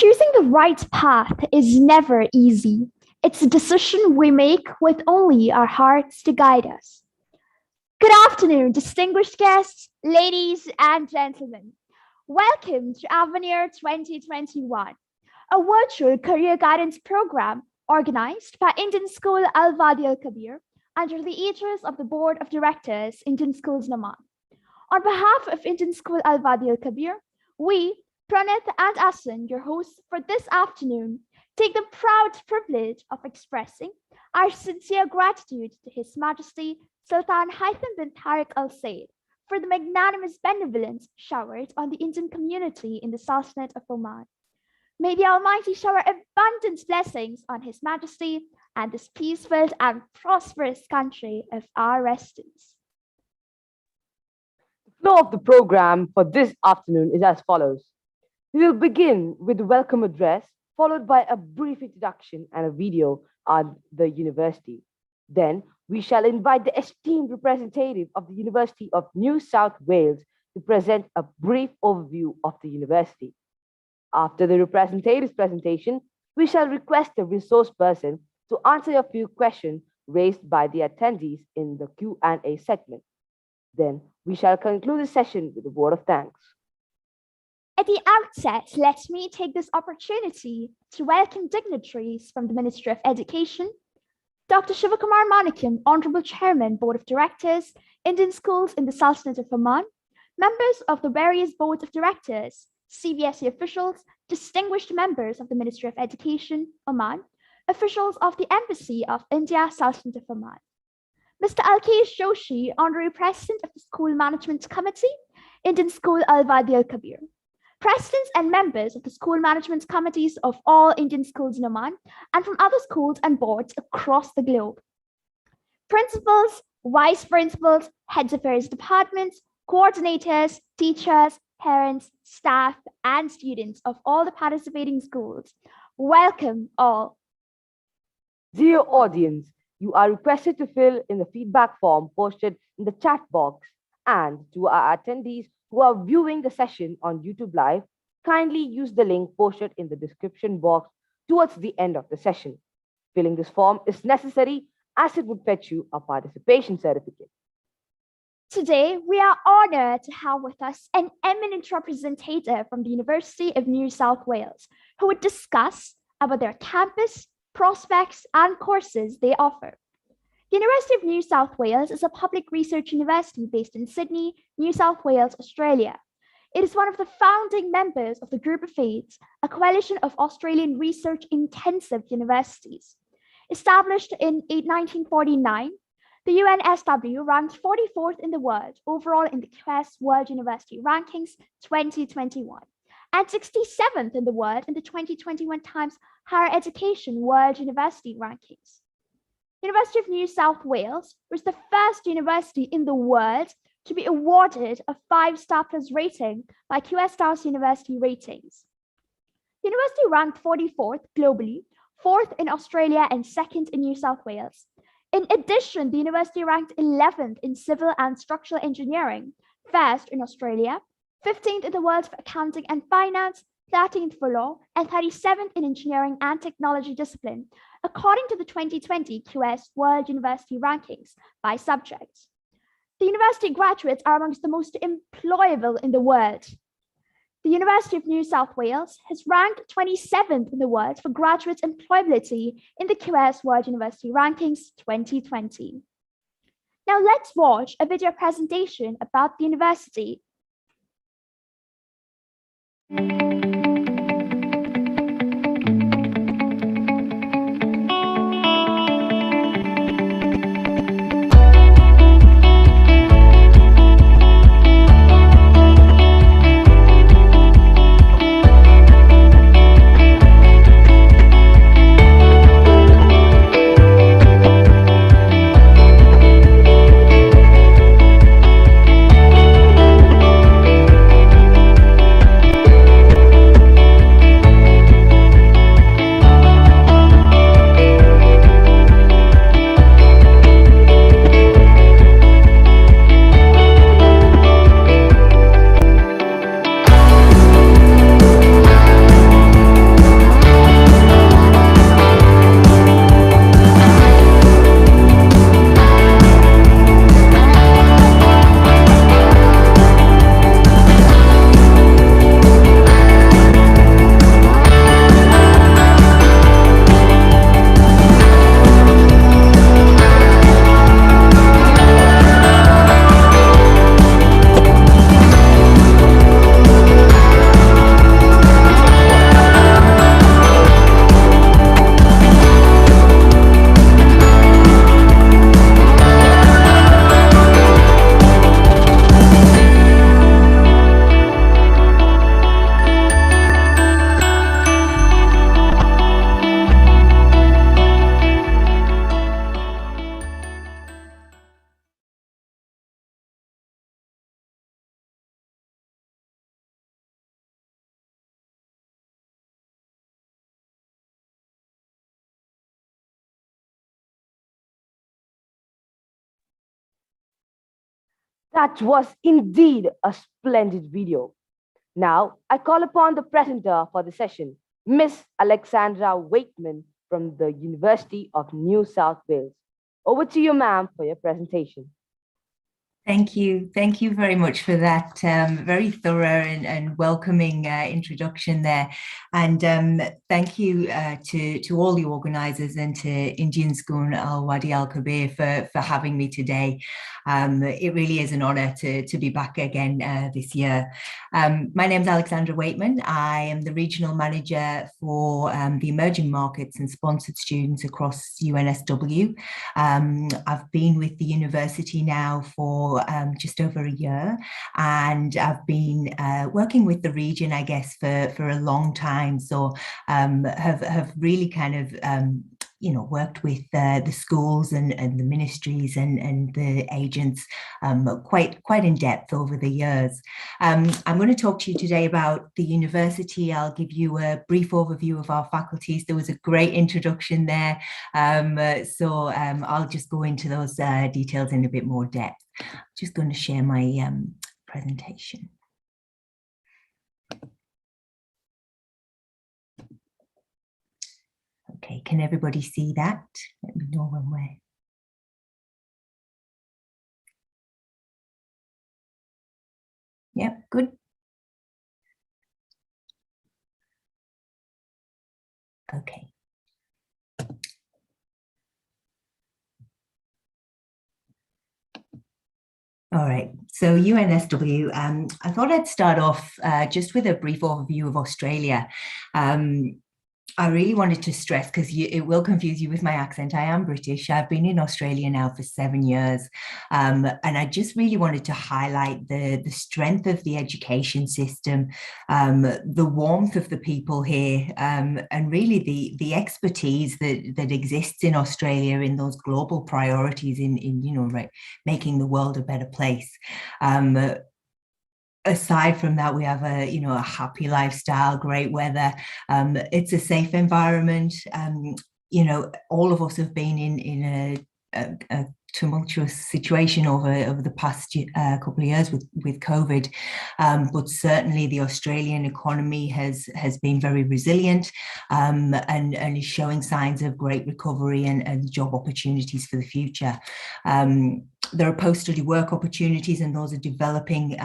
Choosing the right path is never easy. It's a decision we make with only our hearts to guide us. Good afternoon, distinguished guests, ladies and gentlemen. Welcome to Avenir 2021, a virtual career guidance program organized by Indian School Al Wadi Al Kabir under the aegis of the Board of Directors, Indian Schools Naman. On behalf of Indian School Al Wadi Al Kabir, we, Pranith and Asin, your hosts for this afternoon, take the proud privilege of expressing our sincere gratitude to His Majesty Sultan Haitham bin Tariq Al Said for the magnanimous benevolence showered on the Indian community in the Sultanate of Oman. May the Almighty shower abundant blessings on His Majesty and this peaceful and prosperous country of our residents. The flow of the program for this afternoon is as follows. We will begin with the welcome address, followed by a brief introduction and a video on the university. Then we shall invite the esteemed representative of the University of New South Wales to present a brief overview of the university. After the representative's presentation, we shall request a resource person to answer a few questions raised by the attendees in the Q&A segment. Then we shall conclude the session with a word of thanks. At the outset, let me take this opportunity to welcome dignitaries from the Ministry of Education, Dr. Shivakumar Manikyam, Honorable Chairman, Board of Directors, Indian Schools in the Sultanate of Oman, members of the various boards of directors, CBSE officials, distinguished members of the Ministry of Education, Oman, officials of the Embassy of India, Sultanate of Oman. Mr. Alkesh Joshi, Honorary President of the School Management Committee, Indian School Al Wadi Al Kabir. Presidents and members of the school management committees of all Indian schools in Oman and from other schools and boards across the globe. Principals, vice principals, heads of various departments, coordinators, teachers, parents, staff, and students of all the participating schools. Welcome all. Dear audience, you are requested to fill in the feedback form posted in the chat box, and to our attendees who are viewing the session on YouTube Live, kindly use the link posted in the description box towards the end of the session. Filling this form is necessary as it would fetch you a participation certificate. Today, we are honored to have with us an eminent representative from the University of New South Wales who would discuss about their campus, prospects, and courses they offer. The University of New South Wales is a public research university based in Sydney, New South Wales, Australia. It is one of the founding members of the Group of Eight, a coalition of Australian research-intensive universities. Established in 1949, the UNSW ranked 44th in the world overall in the QS World University Rankings 2021 and 67th in the world in the 2021 Times Higher Education World University Rankings. University of New South Wales was the first university in the world to be awarded a 5-star plus rating by QS Stars University Ratings. The university ranked 44th globally, 4th in Australia, and 2nd in New South Wales. In addition, the university ranked 11th in civil and structural engineering, 1st in Australia, 15th in the world for accounting and finance, 13th for law, and 37th in engineering and technology discipline, according to the 2020 QS World University Rankings by subject. The university graduates are amongst the most employable in the world. The University of New South Wales has ranked 27th in the world for graduate employability in the QS World University Rankings 2020. Now let's watch a video presentation about the university. That was indeed a splendid video. Now, I call upon the presenter for the session, Miss Alexandra Wakeman from the University of New South Wales. Over to you, ma'am, for your presentation. Thank you. Thank you very much for that very thorough and welcoming introduction there. And thank you to all the organisers and to Indian School Al Wadi Al Kabir for having me today. It really is an honour to be back again this year. My name is Alexandra Waitman. I am the Regional Manager for the Emerging Markets and Sponsored Students across UNSW. I've been with the university now for just over a year, and I've been working with the region, I guess, for a long time. So have really kind of worked with the schools and the ministries and the agents quite in depth over the years. I'm going to talk to you today about the university. I'll give you a brief overview of our faculties. There was a great introduction there, so I'll just go into those details in a bit more depth. I'm just going to share my presentation. Okay, can everybody see that? Let me know when we're... Yep, good. Okay. All right, so UNSW, I thought I'd start off just with a brief overview of Australia. I really wanted to stress, because it will confuse you with my accent, I am British. I've been in Australia now for 7 years. And I just really wanted to highlight the strength of the education system, the warmth of the people here, and really the expertise that exists in Australia in those global priorities in making the world a better place. Aside from that, we have a happy lifestyle, great weather. It's a safe environment. All of us have been in a tumultuous situation over the past couple of years with COVID, but certainly the Australian economy has been very resilient, and is showing signs of great recovery and job opportunities for the future. There are post-study work opportunities, and those are developing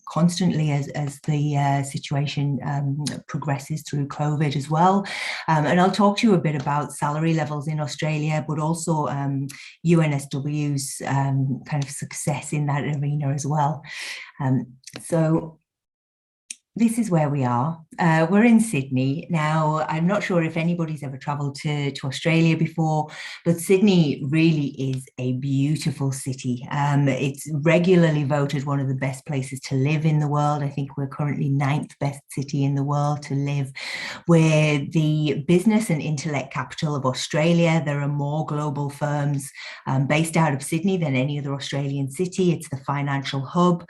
constantly as the situation progresses through COVID as well. And I'll talk to you a bit about salary levels in Australia, but also UNSW's kind of success in that arena as well. So this is where we are. We're in Sydney. Now, I'm not sure if anybody's ever travelled to Australia before, but Sydney really is a beautiful city. It's regularly voted one of the best places to live in the world. I think we're currently 9th best city in the world to live. We're the business and intellect capital of Australia. There are more global firms based out of Sydney than any other Australian city. It's the financial hub.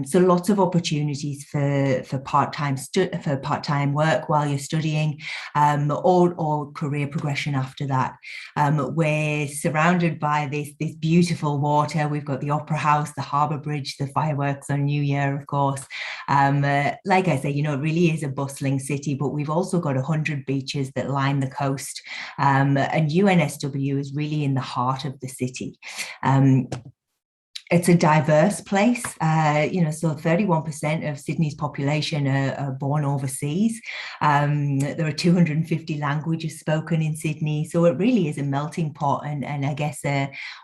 So lots of opportunities for part-time work while you're studying, or career progression after that. We're surrounded by this beautiful water. We've got the Opera House, the Harbour Bridge, the fireworks on New Year, of course. Like I say, it really is a bustling city, but we've also got 100 beaches that line the coast, and UNSW is really in the heart of the city. It's a diverse place, so 31% of Sydney's population are born overseas. There are 250 languages spoken in Sydney, so it really is a melting pot, and I guess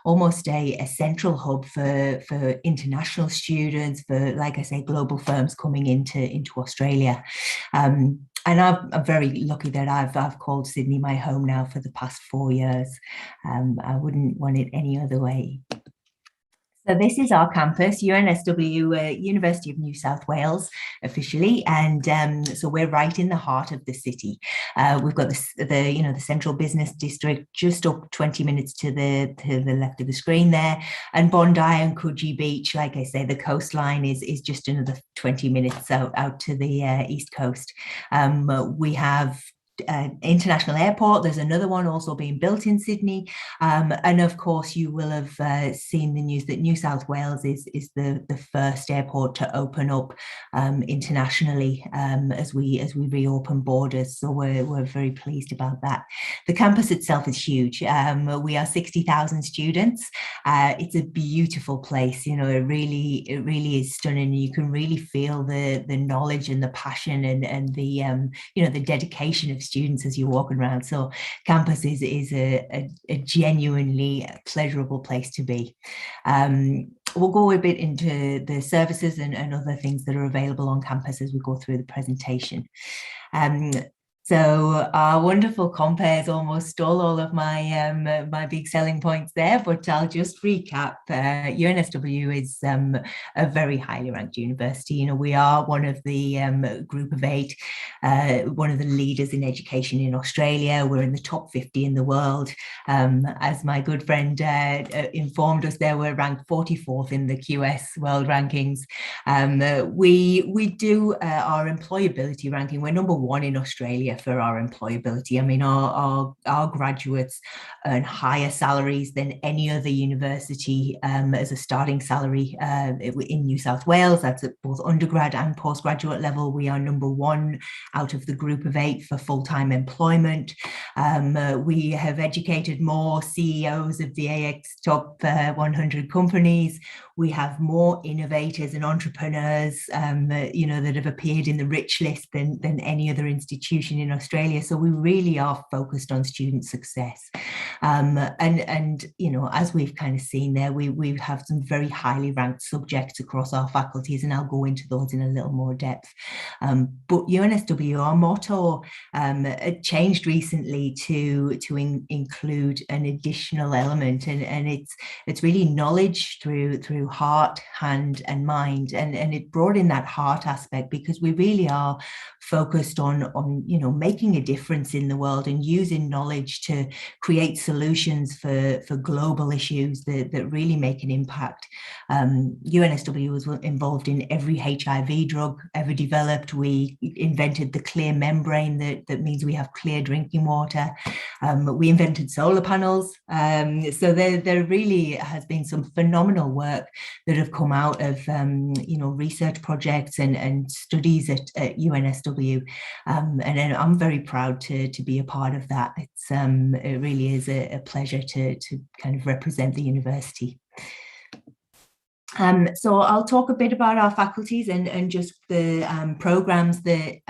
almost a central hub for international students, for, like I say, global firms coming into Australia. And I'm very lucky that I've called Sydney my home now for the past 4 years. I wouldn't want it any other way. So this is our campus, UNSW, University of New South Wales, officially, and so we're right in the heart of the city. We've got the central business district just up 20 minutes to the left of the screen there, and Bondi and Coogee Beach, like I say, the coastline is just another 20 minutes out to the east coast. We have international airport. There's another one also being built in Sydney. And of course, you will have seen the news that New South Wales is the first airport to open up internationally as we reopen borders. So we're very pleased about that. The campus itself is huge. We are 60,000 students. It's a beautiful place. You know, it really is stunning. You can really feel the knowledge and the passion and the you know, the dedication of students as you're walking around. So campus is a genuinely pleasurable place to be. We'll go a bit into the services and other things that are available on campus as we go through the presentation. So our wonderful compares almost stole all of my my big selling points there, but I'll just recap. UNSW is a very highly ranked university. You know, we are one of the group of 8, one of the leaders in education in Australia. We're in the top 50 in the world. As my good friend informed us there, we're ranked 44th in the QS world rankings. We do our employability ranking. We're number 1 in Australia for our employability. I mean, our graduates earn higher salaries than any other university as a starting salary in New South Wales. That's at both undergrad and postgraduate level. We are number 1 out of the group of 8 for full-time employment. We have educated more CEOs of the AX top 100 companies. We have more innovators and entrepreneurs, you know, that have appeared in the rich list than any other institution in Australia. So we really are focused on student success. And you know, as we've kind of seen there, we have some very highly ranked subjects across our faculties, and I'll go into those in a little more depth. But UNSW, our motto changed recently to include an additional element, and it's really knowledge through heart, hand, and mind, and it brought in that heart aspect, because we really are focused on you know, making a difference in the world and using knowledge to create solutions for global issues that really make an impact. UNSW was involved in every HIV drug ever developed. We invented the clear membrane that means we have clear drinking water. We invented solar panels. So there really has been some phenomenal work that have come out of you know, research projects and studies at UNSW, and I'm very proud to be a part of that. It really is a pleasure to kind of represent the university. So I'll talk a bit about our faculties and just the programs that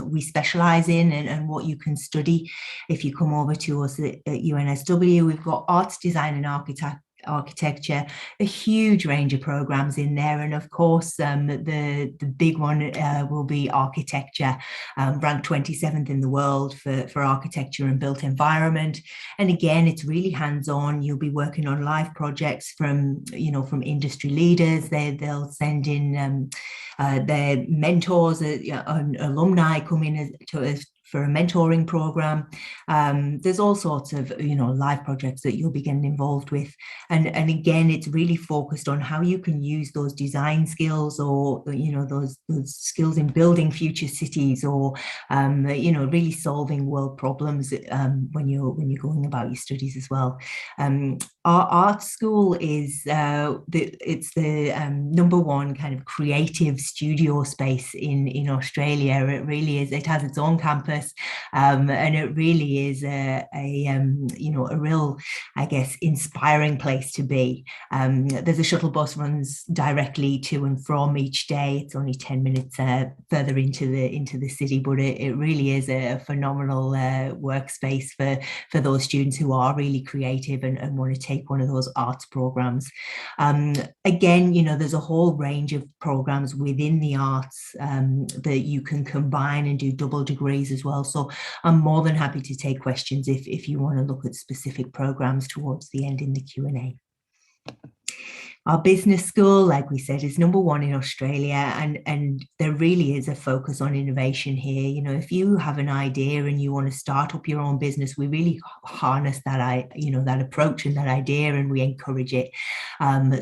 we specialise in and what you can study if you come over to us at UNSW. We've got arts, design and architecture, a huge range of programs in there, and of course the big one will be architecture, ranked 27th in the world for architecture and built environment. And again, it's really hands-on. You'll be working on live projects from, you know, from industry leaders. They'll send in their mentors, alumni come in for a mentoring program. There's all sorts of, you know, live projects that you'll be getting involved with. And again, it's really focused on how you can use those design skills, or, you know, those skills in building future cities, or, you know, really solving world problems when you're going about your studies as well. Our art school is it's the number 1 kind of creative studio space in Australia. It really is. It has its own campus, and it really is you know, a real, I guess, inspiring place to be. There's a shuttle bus runs directly to and from each day. It's only 10 minutes further into the city, but it really is a phenomenal workspace for those students who are really creative and want to take one of those arts programs. Again, you know, there's a whole range of programs within the arts that you can combine and do double degrees as well. So I'm more than happy to take questions if you want to look at specific programs towards the end in the Q&A. Our business school, like we said, is #1 in Australia, and there really is a focus on innovation here. You know, if you have an idea and you want to start up your own business, we really harness that, that approach and that idea, and we encourage it.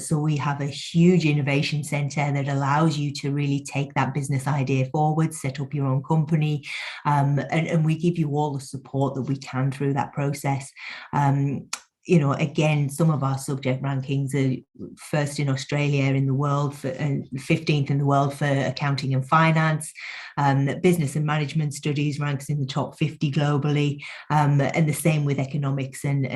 So we have a huge innovation center that allows you to really take that business idea forward, set up your own company, and we give you all the support that we can through that process. You know, again, some of our subject rankings are first in Australia in the world and 15th in the world for accounting and finance. Business and management studies ranks in the top 50 globally, and the same with economics and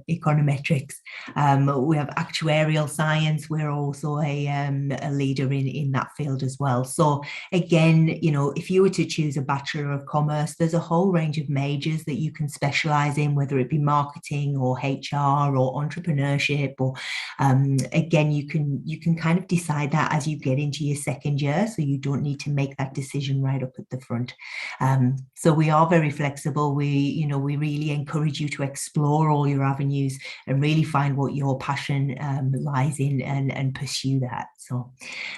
econometrics. We have actuarial science. We're also a leader in that field as well. So again, you know, if you were to choose a Bachelor of Commerce, there's a whole range of majors that you can specialize in, whether it be marketing or HR or entrepreneurship, or again, you can kind of decide that as you get into your second year, so you don't need to make that decision right up at the front. So we are very flexible. We really encourage you to explore all your avenues and really find what your passion lies in, and pursue that. So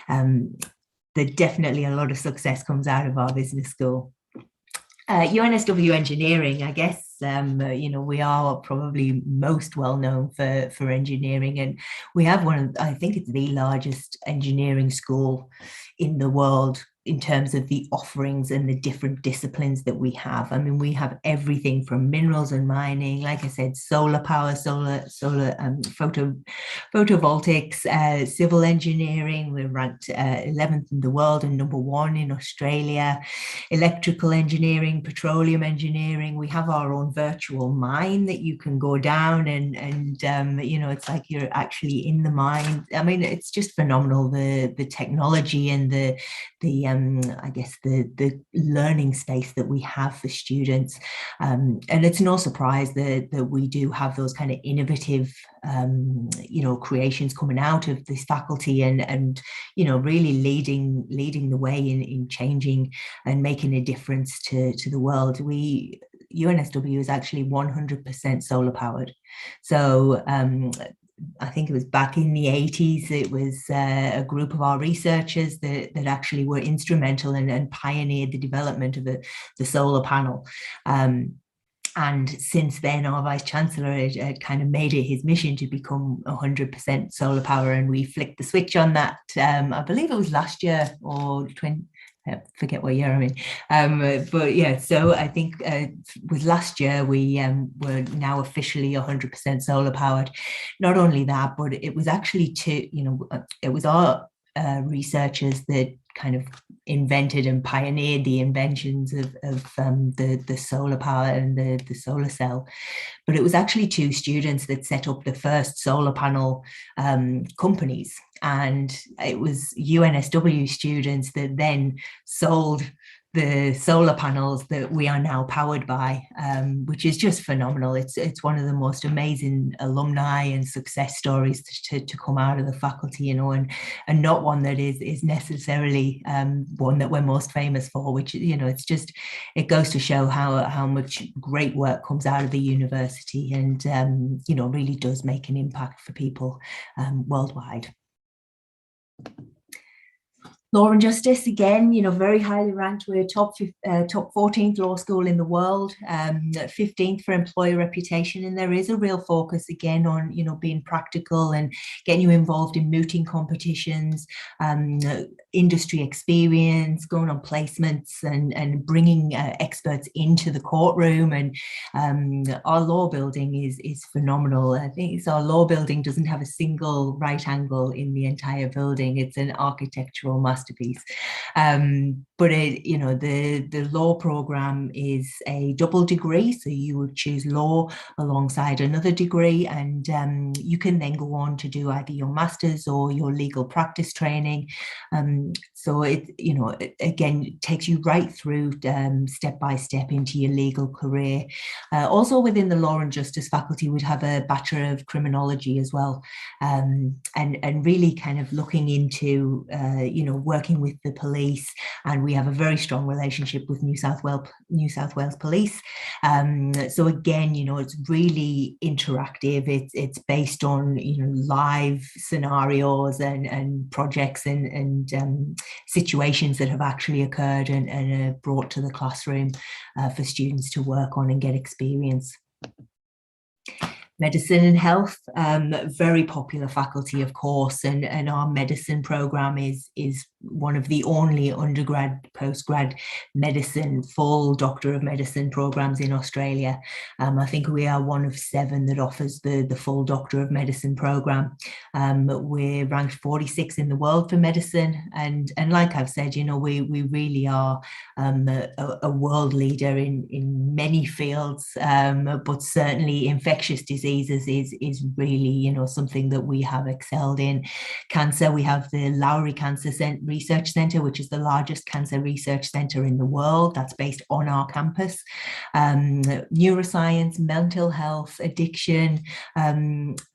there's definitely a lot of success comes out of our business school. UNSW Engineering, I guess, we are probably most well known for engineering, and we have I think it's the largest engineering school in the world in terms of the offerings and the different disciplines that we have. I mean, we have everything from minerals and mining, like I said, solar power, photovoltaics, civil engineering. We're ranked 11th in the world and #1 in Australia. Electrical engineering, petroleum engineering. We have our own virtual mine that you can go down and it's like you're actually in the mine. I mean, it's just phenomenal, the technology and the learning space that we have for students. And it's no surprise that we do have those kind of innovative, creations coming out of this faculty, and really leading the way in changing and making a difference to the world. UNSW is actually 100% solar powered. So I think it was back in the 80s, it was a group of our researchers that actually were instrumental and pioneered the development of the solar panel. And since then, our Vice Chancellor had kind of made it his mission to become 100% solar power, and we flicked the switch on that. I believe it was last year or I forget what year I'm in, but yeah, so I think with last year we were now officially 100% solar powered. Not only that, but it was actually it was our researchers that kind of invented and pioneered the inventions of the solar power and the solar cell. But it was actually 2 students that set up the first solar panel companies, and it was UNSW students that then sold the solar panels that we are now powered by, which is just phenomenal. It's one of the most amazing alumni and success stories to come out of the faculty, and not one that is necessarily one that we're most famous for, which, it goes to show how much great work comes out of the university, and really does make an impact for people worldwide. Law and Justice, again, very highly ranked. We're top 14th law school in the world, 15th for employer reputation. And there is a real focus, again, on, being practical and getting you involved in mooting competitions, industry experience, going on placements, and bringing experts into the courtroom. And our law building is phenomenal. I think our law building doesn't have a single right angle in the entire building. It's an architectural masterpiece. But the law program is a double degree, so you would choose law alongside another degree, and you can then go on to do either your master's or your legal practice training. So it again takes you right through step by step into your legal career. Also within the Law and Justice faculty, we'd have a Bachelor of Criminology as well, and really kind of looking into working with the police, and we have a very strong relationship with New South Wales Police. So again, it's really interactive. It's based on live scenarios and projects and situations that have actually occurred and are brought to the classroom for students to work on and get experience. Medicine and health, very popular faculty, of course, and our medicine program is one of the only undergrad, postgrad medicine, full Doctor of Medicine programs in Australia. I think we are one of 7 that offers the full Doctor of Medicine program. We're ranked 46 in the world for medicine, and like I've said, we really are a world leader in many fields, but certainly infectious diseases is really something that we have excelled in. Cancer, we have the Lowry Cancer Research Centre, which is the largest cancer research centre in the world. That's based on our campus. Neuroscience, mental health, addiction,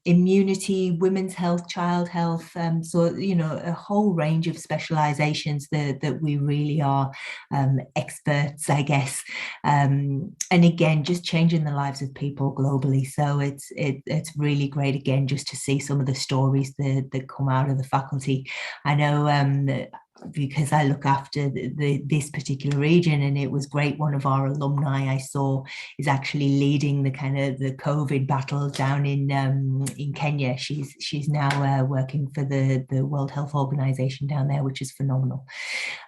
immunity, women's health, child health. So a whole range of specializations that we really are experts, I guess. And again, just changing the lives of people globally. So it's really great, again, just to see some of the stories that come out of the faculty. I know because I look after this particular region, and it was great. One of our alumni I saw is actually leading the COVID battle down in Kenya. She's now working for the World Health Organization down there, which is phenomenal.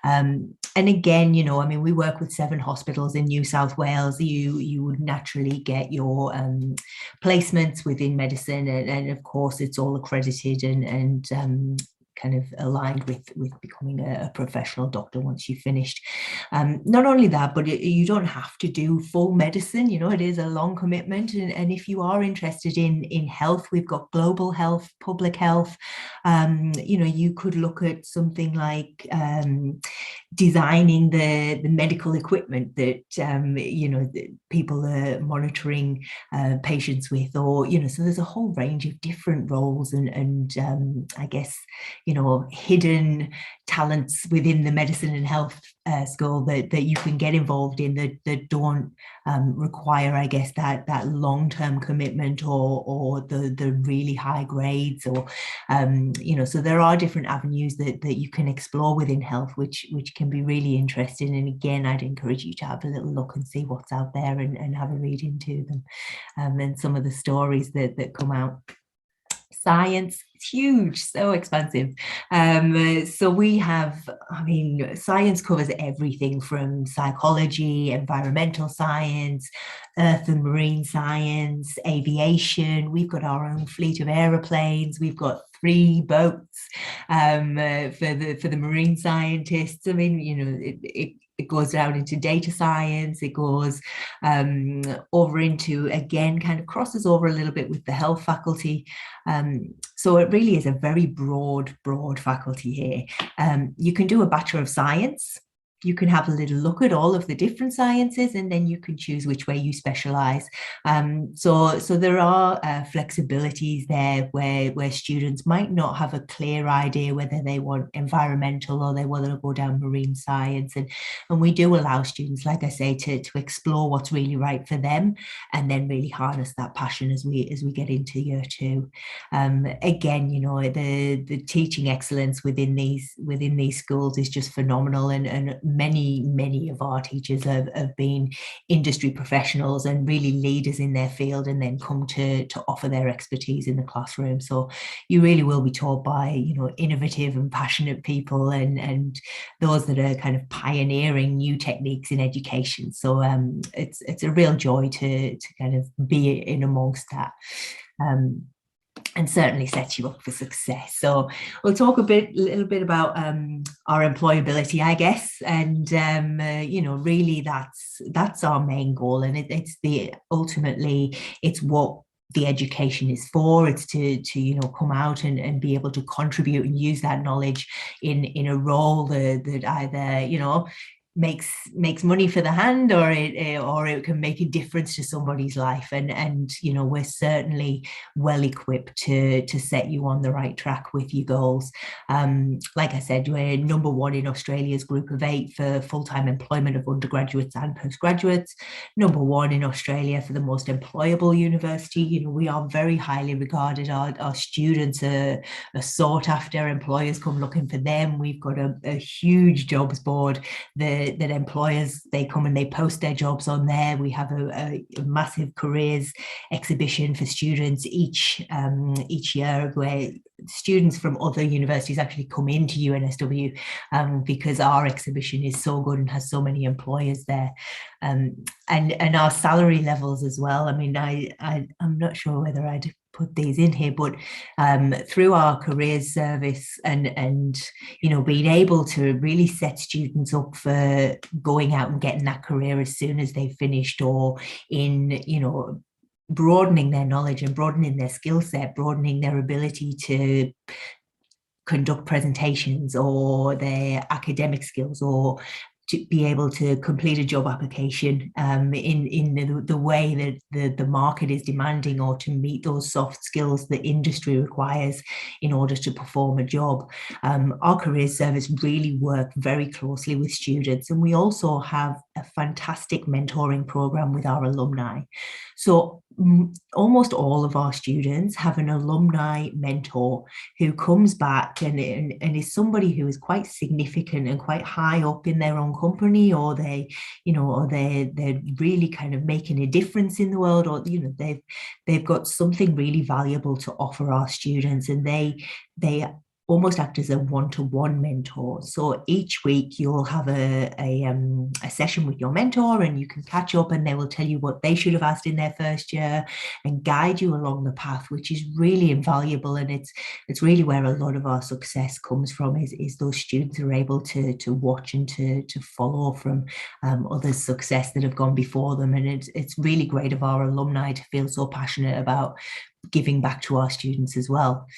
And again, we work with 7 hospitals in New South Wales. You would naturally get your placements within medicine, and of course it's all accredited and kind of aligned with becoming a professional doctor once you've finished. Not only that, but you don't have to do full medicine. It is a long commitment, and if you are interested in health, we've got global health, public health. You could look at something like designing the medical equipment that that people are monitoring patients with, or so there's a whole range of different roles and I guess hidden talents within the medicine and health school that you can get involved in that don't require, I guess, that long-term commitment or the really high grades, or so there are different avenues that you can explore within health, which can be really interesting. And again, I'd encourage you to have a little look and see what's out there and have a read into them, and some of the stories that come out. Science, it's huge, so expensive. So we have, science covers everything from psychology, environmental science, earth and marine science, aviation. We've got our own fleet of aeroplanes. We've got 3 boats for the marine scientists. It goes down into data science. It goes over into, again, kind of crosses over a little bit with the health faculty. So it really is a very broad faculty here. You can do a Bachelor of Science. You can have a little look at all of the different sciences, and then you can choose which way you specialize. So there are flexibilities there where students might not have a clear idea whether they want environmental or they want to go down marine science. And we do allow students, like I say, to explore what's really right for them, and then really harness that passion as we get into year 2. Again, the teaching excellence within these schools is just phenomenal, and many of our teachers have been industry professionals and really leaders in their field, and then come to offer their expertise in the classroom. So you really will be taught by innovative and passionate people, and those that are kind of pioneering new techniques in education. So it's a real joy to kind of be in amongst that. And certainly sets you up for success. So we'll talk a little bit about our employability, I guess, and really that's our main goal, and ultimately it's what the education is for. It's to come out and be able to contribute and use that knowledge in a role that either makes money for the hand, or it can make a difference to somebody's life. And you know, we're certainly well equipped to set you on the right track with your goals. Like I said, we're number one in Australia's group of 8 for full-time employment of undergraduates and postgraduates, number one in Australia for the most employable university. You know, we are very highly regarded. Our students are sought after. Employers come looking for them. We've got a huge jobs board that employers, they come and they post their jobs on there. We have a massive careers exhibition for students each year, where students from other universities actually come into UNSW because our exhibition is so good and has so many employers there. And our salary levels as well. I mean, I'm not sure whether I'd put these in here, but through our careers service and you know, being able to really set students up for going out and getting that career as soon as they've finished, or in, you know, broadening their knowledge and broadening their skill set, broadening their ability to conduct presentations or their academic skills, or to be able to complete a job application in the way that the market is demanding, or to meet those soft skills the industry requires in order to perform a job. Our careers service really work very closely with students, and we also have a fantastic mentoring program with our alumni. So almost all of our students have an alumni mentor who comes back and is somebody who is quite significant and quite high up in their own company, or they, you know, or they're really kind of making a difference in the world, or, you know, they've got something really valuable to offer our students, and they almost act as a one-to-one mentor. So each week you'll have a session with your mentor, and you can catch up, and they will tell you what they should have asked in their first year and guide you along the path, which is really invaluable. And it's really where a lot of our success comes from, is those students are able to watch and to follow from others' success that have gone before them. And it's really great of our alumni to feel so passionate about giving back to our students as well.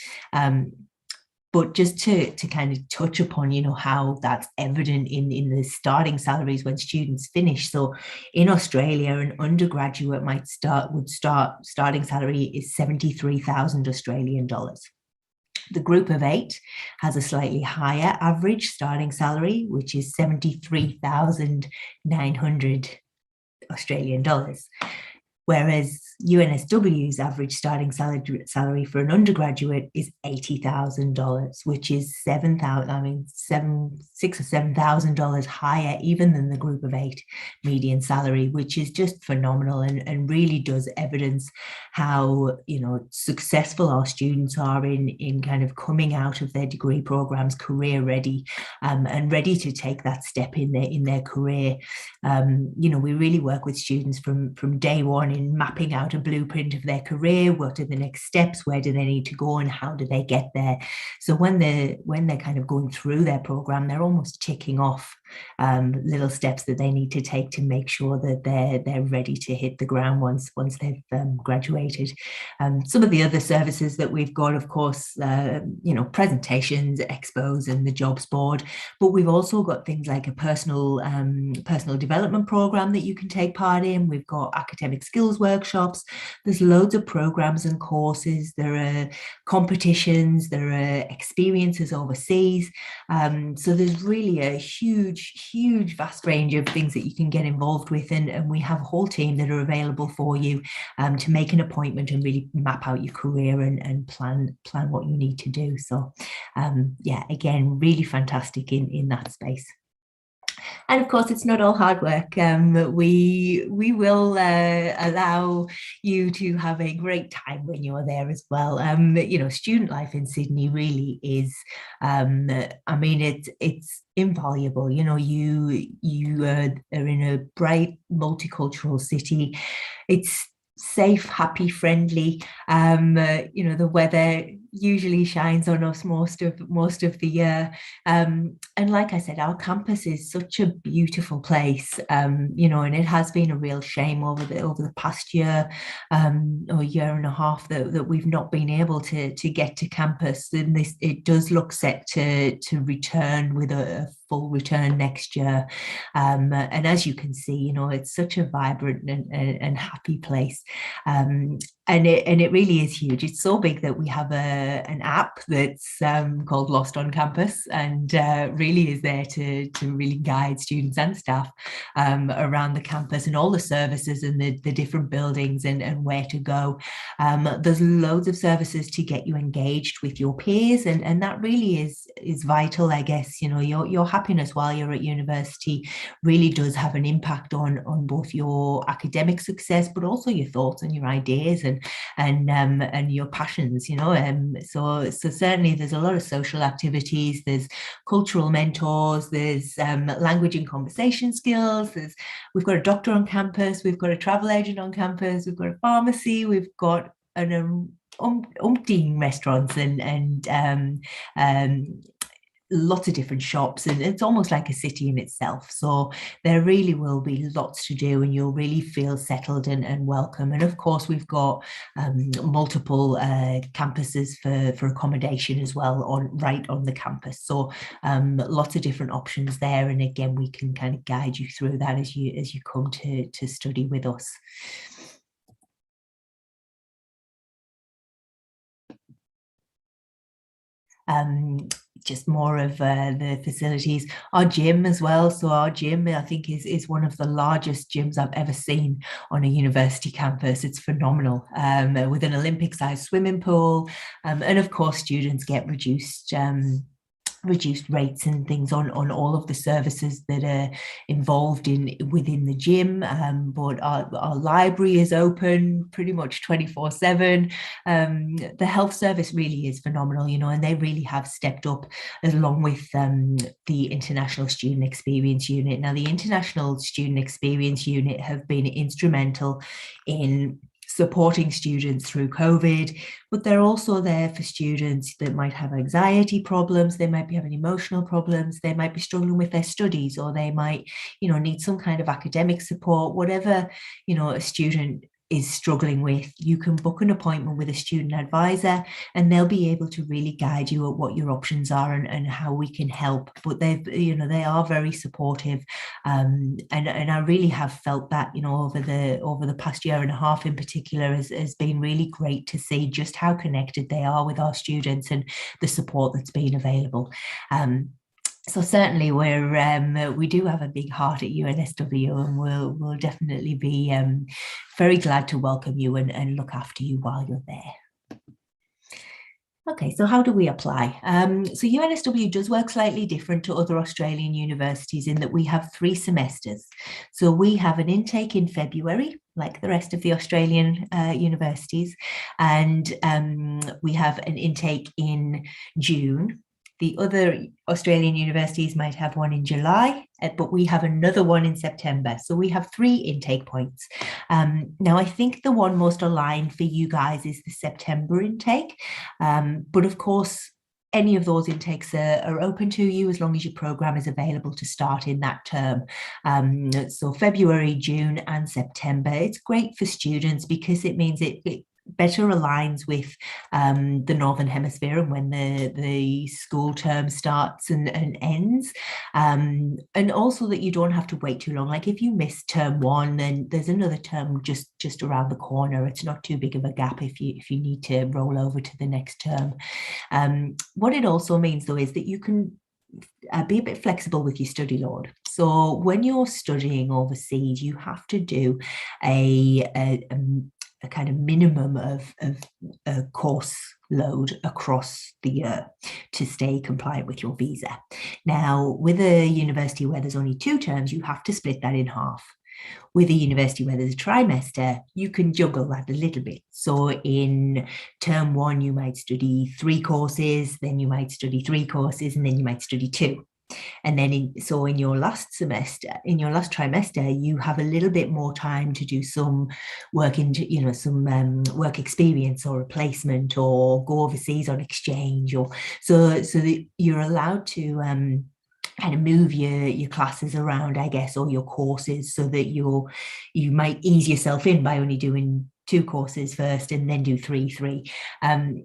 But just to kind of touch upon, you know, how that's evident in the starting salaries when students finish. So in Australia, an undergraduate starting salary is 73,000 Australian dollars. The group of 8 has a slightly higher average starting salary, which is 73,900 Australian dollars. Whereas UNSW's average starting salary for an undergraduate is $80,000, which is $6,000 or $7,000 higher even than the group of 8 median salary, which is just phenomenal, and really does evidence how, you know, successful our students are in kind of coming out of their degree programs career ready, and ready to take that step in their career. You know, we really work with students from day one in mapping out a blueprint of their career. What are the next steps? Where do they need to go, and how do they get there? So when they're kind of going through their program, they're almost ticking off little steps that they need to take to make sure that they're ready to hit the ground once they've graduated. Some of the other services that we've got, of course, you know, presentations, expos, and the jobs board. But we've also got things like a personal development program that you can take part in. We've got academic skills workshops. There's loads of programs and courses. There are competitions. There are experiences overseas. So there's really a huge, vast range of things that you can get involved with. And we have a whole team that are available for you to make an appointment and really map out your career and plan what you need to do. So yeah, again, really fantastic in that space. And of course, it's not all hard work. We will allow you to have a great time when you're there as well. You know, student life in Sydney really is, I mean, it's invaluable. You know, you are in a bright, multicultural city. It's safe, happy, friendly. You know, the weather usually shines on us most of the year. And like I said, our campus is such a beautiful place, you know, and it has been a real shame over the past year or year and a half that we've not been able to get to campus. And it does look set to return with a full return next year. And as you can see, you know, it's such a vibrant and happy place. And it really is huge. It's so big that we have an app that's called Lost on Campus, and really is there to really guide students and staff around the campus and all the services and the different buildings and where to go. There's loads of services to get you engaged with your peers, and that really is vital, I guess. You know, your happiness while you're at university really does have an impact on both your academic success, but also your thoughts and your ideas and your passions, you know. So certainly there's a lot of social activities, there's cultural mentors, there's language and conversation skills, we've got a doctor on campus, we've got a travel agent on campus, we've got a pharmacy, we've got an umpteen restaurants and lots of different shops, and it's almost like a city in itself. So there really will be lots to do, and you'll really feel settled and welcome. And of course, we've got multiple campuses for accommodation as well, right on the campus. So lots of different options there. And again, we can kind of guide you through that as you come to study with us. Just more of the facilities, our gym as well. So our gym, I think, is one of the largest gyms I've ever seen on a university campus. It's phenomenal, with an Olympic-sized swimming pool, and of course students get reduced rates and things on all of the services that are involved within the gym. But our library is open pretty much 24/7. The health service really is phenomenal, you know, and they really have stepped up along with the International Student Experience Unit. Now, the International Student Experience Unit have been instrumental in supporting students through COVID, but they're also there for students that might have anxiety problems, they might be having emotional problems, they might be struggling with their studies, or they might, you know, need some kind of academic support. Whatever, you know, a student is struggling with, you can book an appointment with a student advisor, and they'll be able to really guide you at what your options are and how we can help. But they are very supportive, and I really have felt that, you know, over the past year and a half in particular has been really great to see just how connected they are with our students and the support that's been available. So certainly we do have a big heart at UNSW, and we'll definitely be very glad to welcome you and look after you while you're there. Okay, so how do we apply? So UNSW does work slightly different to other Australian universities in that we have 3 semesters. So we have an intake in February, like the rest of the Australian universities, and we have an intake in June. The other Australian universities might have one in July, but we have another one in September. So we have 3 intake points. Now, I think the one most aligned for you guys is the September intake. But of course, any of those intakes are open to you as long as your program is available to start in that term. So February, June and September, it's great for students because it means it better aligns with the Northern Hemisphere and when the school term starts and ends, and also that you don't have to wait too long. Like if you miss term 1, then there's another term just around the corner. It's not too big of a gap if you need to roll over to the next term. What it also means though is that you can be a bit flexible with your study load. So when you're studying overseas, you have to do a kind of minimum of a course load across the year to stay compliant with your visa. Now, with a university where there's only 2 terms, you have to split that in half. With a university where there's a trimester, you can juggle that a little bit. So in term 1, you might study 3 courses, then you might study 3 courses, and then you might study 2. And then in your last semester, in your last trimester, you have a little bit more time to do some work into, some work experience or a placement or go overseas on exchange, or so that you're allowed to kind of move your classes around, I guess, or your courses, so that you might ease yourself in by only doing 2 courses first and then do three.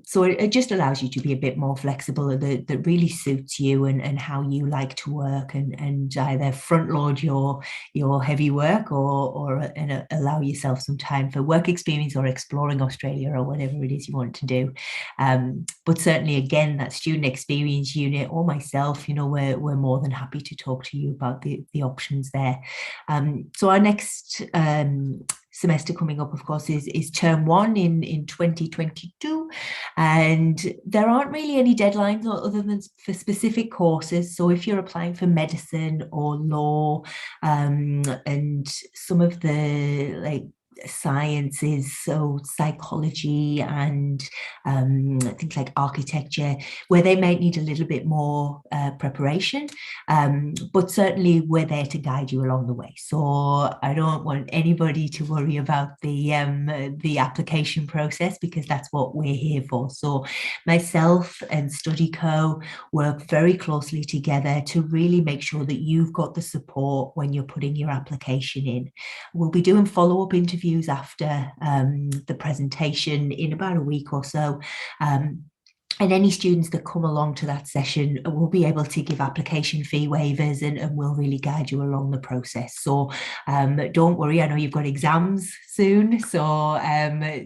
So it just allows you to be a bit more flexible, that really suits you and how you like to work, and either front load your heavy work or allow yourself some time for work experience or exploring Australia or whatever it is you want to do. But certainly, again, that student experience unit or myself, we're more than happy to talk to you about the options there. So our next semester coming up, of course, is term 1 in 2022, and there aren't really any deadlines other than for specific courses. So if you're applying for medicine or law, and some of the sciences, so psychology and things like architecture, where they might need a little bit more preparation, but certainly we're there to guide you along the way. So I don't want anybody to worry about the application process, because that's what we're here for. So myself and Studyco work very closely together to really make sure that you've got the support when you're putting your application in. We'll be doing follow-up interviews after the presentation in about a week or so. And any students that come along to that session will be able to give application fee waivers, and will really guide you along the process. So don't worry, I know you've got exams soon, so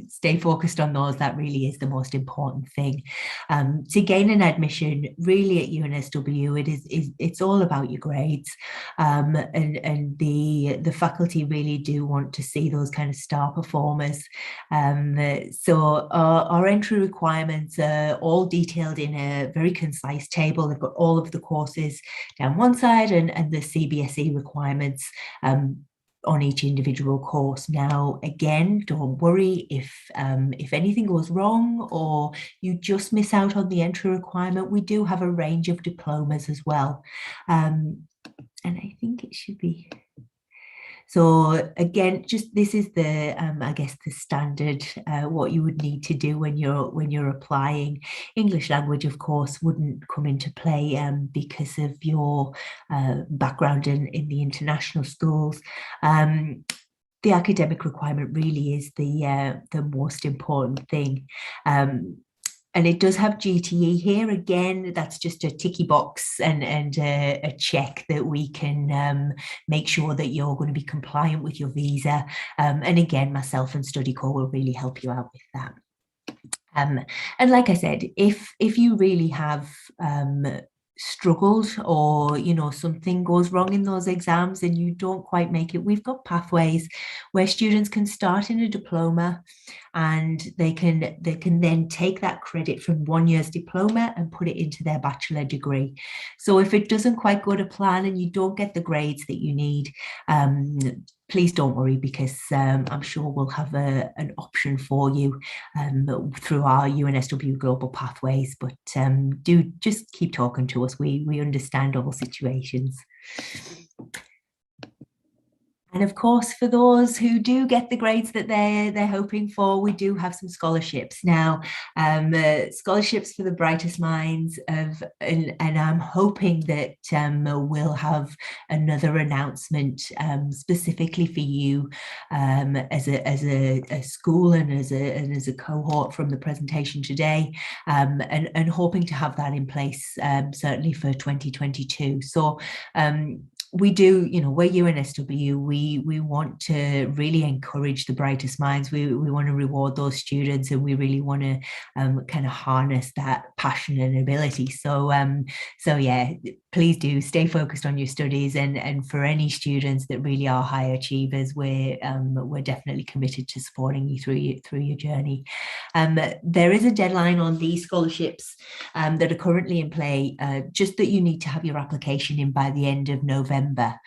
stay focused on those. That really is the most important thing. To gain an admission really at UNSW, it's all about your grades, and the faculty really do want to see those kind of star performers. So our entry requirements are all detailed in a very concise table. They've got all of the courses down one side and the CBSE requirements on each individual course. Now, again, don't worry if anything goes wrong or you just miss out on the entry requirement. We do have a range of diplomas as well. And I think it should be... So again, just this is the I guess the standard what you would need to do when you're applying. English language, of course, wouldn't come into play because of your background in the international schools. The academic requirement really is the most important thing. And it does have GTE here. Again, that's just a ticky box and a check that we can make sure that you're going to be compliant with your visa. And again, myself and Studyco will really help you out with that. And like I said, if you really have struggled, or something goes wrong in those exams and you don't quite make it, we've got pathways where students can start in a diploma, and they can then take that credit from 1 year's diploma and put it into their bachelor degree. So if it doesn't quite go to plan and you don't get the grades that you need, please don't worry, because I'm sure we'll have an option for you through our UNSW Global Pathways. But do just keep talking to us. We understand all situations. And of course, for those who do get the grades that they're hoping for, we do have some scholarships now. Scholarships for the brightest minds and I'm hoping that we'll have another announcement specifically for you as a school and as a cohort from the presentation today, and hoping to have that in place certainly for 2022. So we do, we're UNSW, we want to really encourage the brightest minds. We want to reward those students, and we really want to kind of harness that passion and ability. So yeah, please do stay focused on your studies, and for any students that really are high achievers, we're definitely committed to supporting you through your journey. There is a deadline on these scholarships that are currently in play, just that you need to have your application in by the end of November November.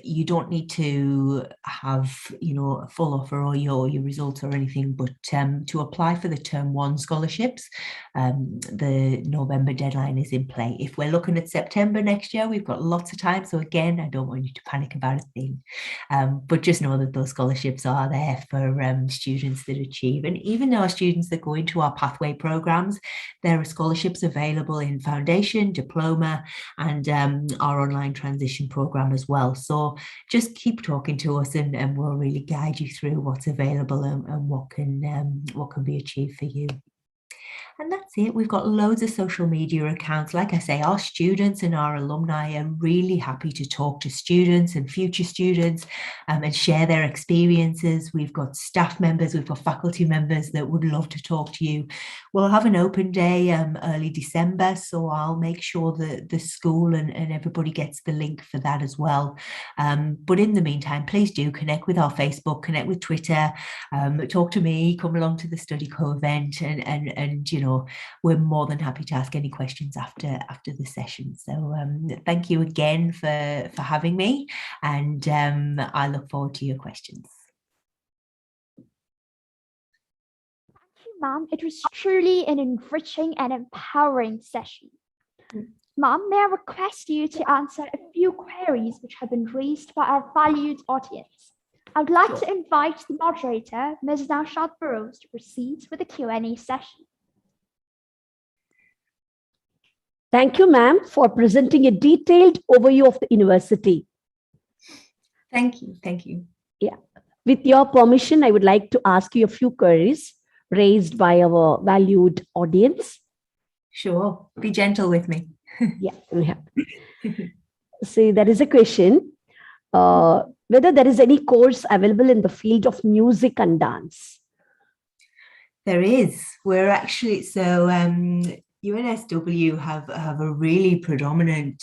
You don't need to have, a full offer or your results or anything, but to apply for the Term 1 scholarships, the November deadline is in play. If we're looking at September next year, we've got lots of time. So again, I don't want you to panic about a thing, but just know that those scholarships are there for students that achieve. And even our students that go into our pathway programs, there are scholarships available in foundation, diploma, and our online transition program as well. So just keep talking to us, and we'll really guide you through what's available and what can be achieved for you. And that's it. We've got loads of social media accounts. Like I say, our students and our alumni are really happy to talk to students and future students and share their experiences. We've got staff members, we've got faculty members that would love to talk to you. We'll have an open day early December, so I'll make sure that the school and everybody gets the link for that as well. But in the meantime, please do connect with our Facebook, connect with Twitter, talk to me, come along to the Studyco event, and we're more than happy to ask any questions after the session. So thank you again for having me, and I look forward to your questions. Thank you, ma'am. It was truly an enriching and empowering session. Ma'am, may I request you to answer a few queries which have been raised by our valued audience? I would like to invite the moderator, Ms. Naushad Burrows, to proceed with the Q&A session. Thank you, ma'am, for presenting a detailed overview of the university. Thank you. Thank you. Yeah. With your permission, I would like to ask you a few queries raised by our valued audience. Sure. Be gentle with me. Yeah. See, there is a question, whether there is any course available in the field of music and dance. There is. We're actually, so UNSW have a really predominant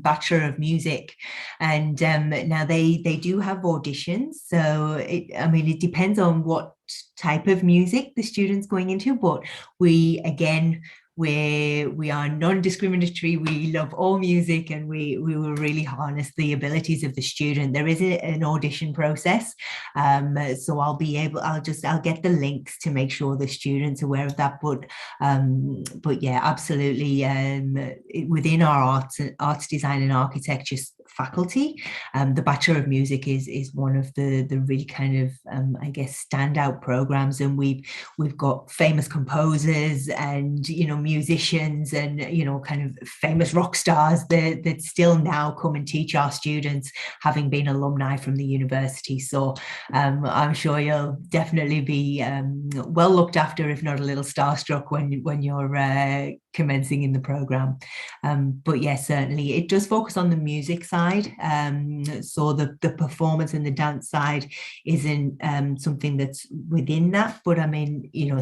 Bachelor of Music, and now they do have auditions. So it depends on what type of music the student's going into, but we are non-discriminatory. We love all music, and we will really harness the abilities of the student. There is an audition process, so I'll get the links to make sure the student's aware of that. But yeah, absolutely. Within our arts design and architecture faculty, the Bachelor of Music is one of the really kind of standout programs, and we've got famous composers and musicians and kind of famous rock stars that still now come and teach our students, having been alumni from the university. So I'm sure you'll definitely be well looked after, if not a little starstruck, when you're commencing in the program. But yes, certainly it does focus on the music side. So the performance and the dance side isn't something that's within that. But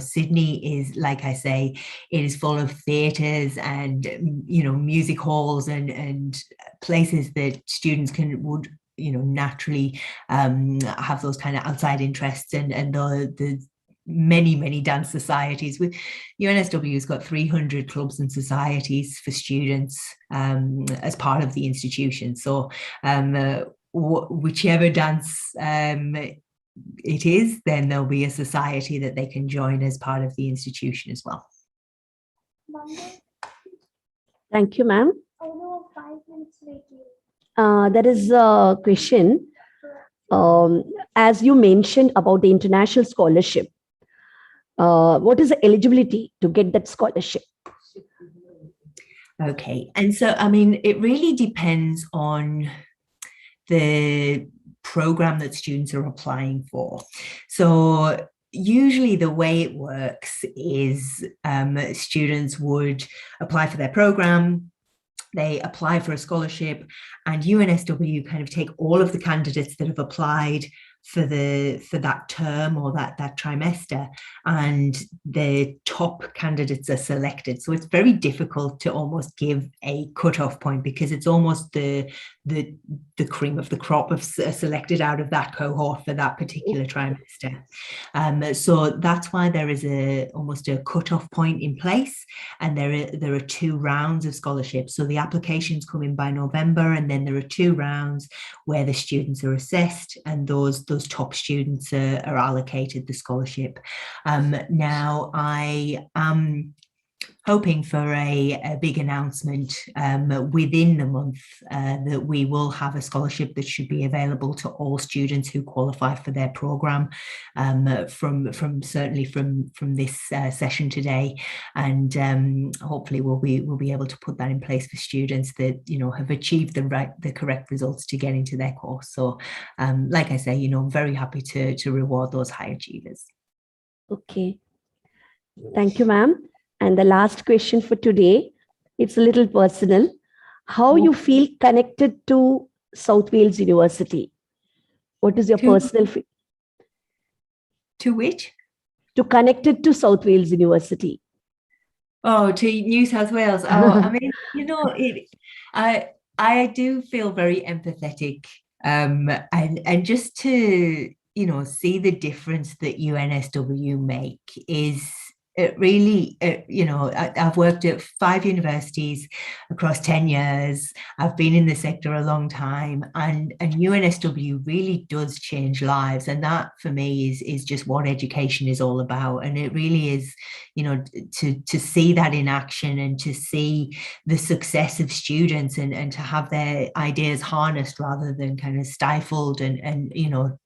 Sydney is, like I say, it is full of theatres and music halls and places that students would naturally have those kind of outside interests and the many dance societies. With UNSW has got 300 clubs and societies for students as part of the institution. So whichever dance it is, then there'll be a society that they can join as part of the institution as well. Thank you, ma'am. There is a question. As you mentioned about the international scholarship, what is the eligibility to get that scholarship? Okay, and so it really depends on the program that students are applying for. So usually the way it works is students would apply for their program, they apply for a scholarship, and UNSW kind of take all of the candidates that have applied, for that term or that trimester, and the top candidates are selected. So it's very difficult to almost give a cutoff point, because it's almost the cream of the crop of selected out of that cohort for that particular trimester. So that's why there is almost a cutoff point in place, and there are 2 rounds of scholarships. So the applications come in by November, and then there are 2 rounds where the students are assessed, and those top students are allocated the scholarship. Now, I am hoping for a big announcement within the month that we will have a scholarship that should be available to all students who qualify for their program, certainly from this session today, and hopefully we'll be able to put that in place for students that have achieved the correct results to get into their course. So like I say, I'm very happy to reward those high achievers. Okay, thank you, ma'am. And the last question for today, it's a little personal. How you feel connected to South Wales University? What is your personal feel? To which? To connected to South Wales University. Oh, to New South Wales. Oh, I mean, I do feel very empathetic, and just to see the difference that UNSW make is. It really, I've worked at 5 universities across 10 years. I've been in the sector a long time, and UNSW really does change lives. And that for me is just what education is all about. And it really is, to see that in action, and to see the success of students, and to have their ideas harnessed rather than kind of stifled, and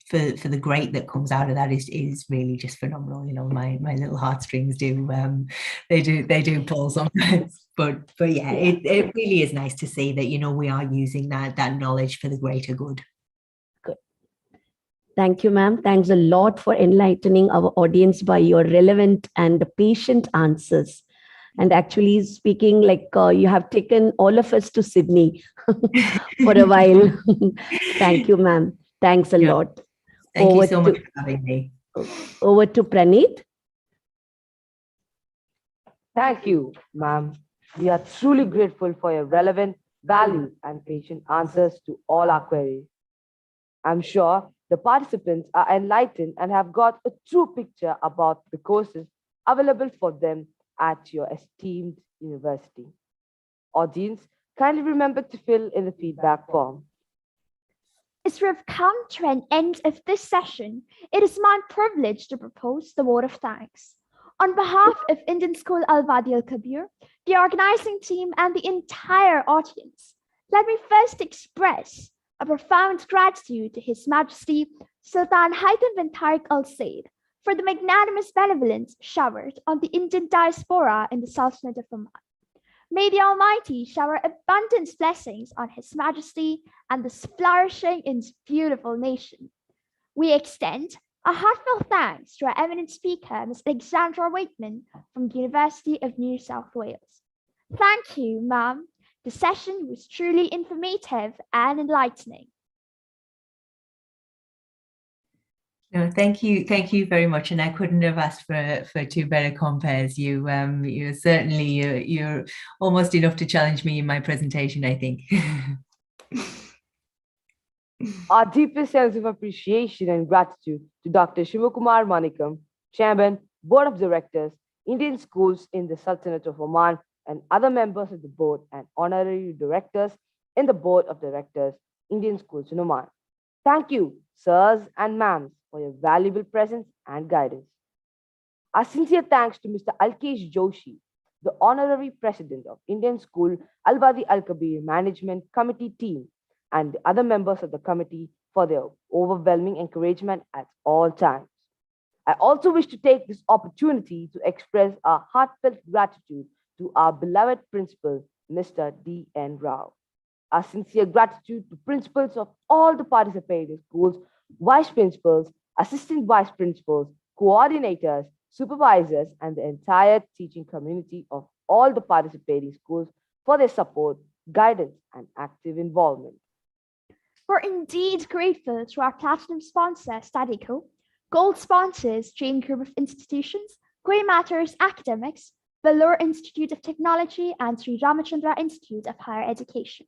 for the great that comes out of that is really just phenomenal. My little heartstrings do pull sometimes, but yeah, it really is nice to see that we are using that knowledge for the greater good. Good. Thank you, ma'am. Thanks a lot for enlightening our audience by your relevant and patient answers. And actually speaking, like you have taken all of us to Sydney for a while. Thank you, ma'am. Thanks a lot. Thank you so much for having me. Over to Praneeth. Thank you, ma'am. We are truly grateful for your relevant, valued, and patient answers to all our queries. I'm sure the participants are enlightened and have got a true picture about the courses available for them at your esteemed university. Audience, kindly remember to fill in the feedback form. As we have come to an end of this session, it is my privilege to propose the vote of thanks. On behalf of Indian School Al-Wadi Al-Kabir, the organizing team, and the entire audience, let me first express a profound gratitude to His Majesty Sultan Haitham bin Tariq Al Said for the magnanimous benevolence showered on the Indian diaspora in the Sultanate of Oman. May the Almighty shower abundant blessings on His Majesty and this flourishing and beautiful nation. We extend a heartfelt thanks to our eminent speaker, Ms. Alexandra Waitman from the University of New South Wales. Thank you, ma'am. The session was truly informative and enlightening. No, thank you very much, and I couldn't have asked for 2 better compares. You're certainly you're almost enough to challenge me in my presentation, I think. Our deepest sense of appreciation and gratitude to Dr. Shivakumar Manikam, Chairman, Board of Directors, Indian Schools in the Sultanate of Oman, and other members of the board and honorary directors in the Board of Directors, Indian Schools in Oman. Thank you, sirs and ma'ams, for your valuable presence and guidance. Our sincere thanks to Mr. Alkesh Joshi, the Honorary President of Indian School Al-Wadi Al-Kabir Management Committee team, and the other members of the committee for their overwhelming encouragement at all times. I also wish to take this opportunity to express our heartfelt gratitude to our beloved principal, Mr. D.N. Rao. Our sincere gratitude to principals of all the participating schools, vice principals, assistant vice principals, coordinators, supervisors, and the entire teaching community of all the participating schools for their support, guidance, and active involvement. We're indeed grateful to our platinum sponsor, Studyco, gold sponsors, Jane Group of Institutions, Grey Matters Academics, Vellore Institute of Technology, and Sri Ramachandra Institute of Higher Education.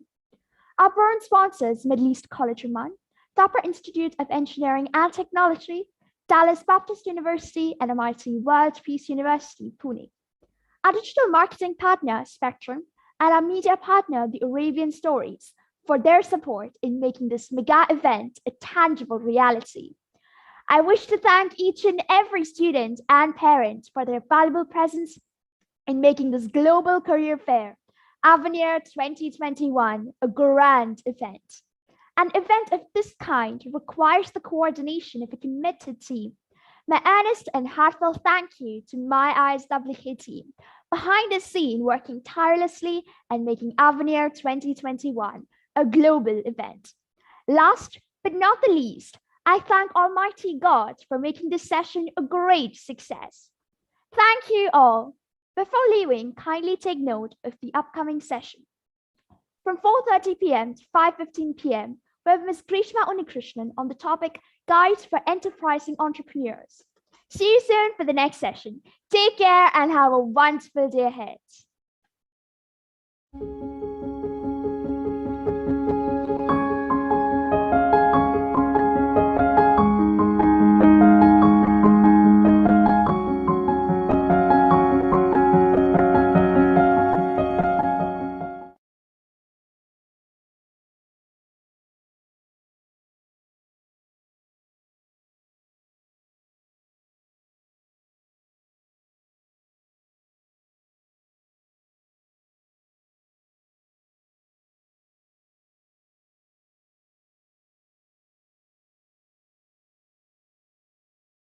Our bronze sponsors, Middle East College Oman, Thapar Institute of Engineering and Technology, Dallas Baptist University, and MIT World Peace University, Pune. Our digital marketing partner, Spectrum, and our media partner, The Arabian Stories, for their support in making this mega event a tangible reality. I wish to thank each and every student and parent for their valuable presence in making this global career fair, Avenir 2021, a grand event. An event of this kind requires the coordination of a committed team. My earnest and heartfelt thank you to my ISWK team, behind the scene working tirelessly and making Avenir 2021 a global event. Last but not the least, I thank Almighty God for making this session a great success. Thank you all. Before leaving, kindly take note of the upcoming session. From 4:30 p.m. to 5:15 p.m., we have Ms. Grishma Unikrishnan on the topic Guides for Enterprising Entrepreneurs. See you soon for the next session. Take care and have a wonderful day ahead.